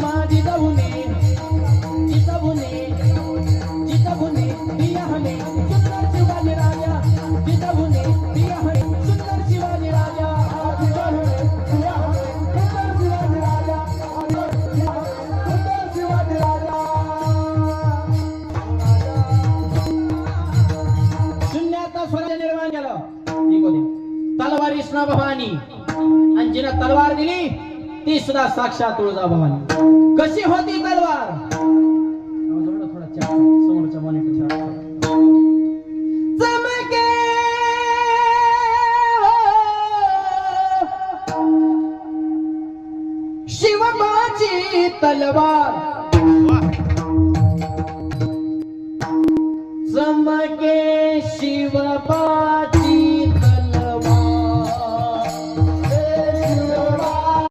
माझी जाऊने जिजाऊने जिजाऊने दिया हमें सुंदर शिवाजी राजा जिजाऊने दिया हमें सुंदर शिवाजी राजा जिजाऊने दिया हमें सुंदर शिवाजी राजा सुंदर शिवाजी राजा शून्याचा स्वराज्य निर्माण केलं तलवार कृष्णा भवानी आणि जिने तलवार दिली ती सुद्धा साक्षात तुळजाभवानी कशी होती तलवार थोडा समोरच्या मॉनिटर चमके शिवबाची तलवार चमके शिवबा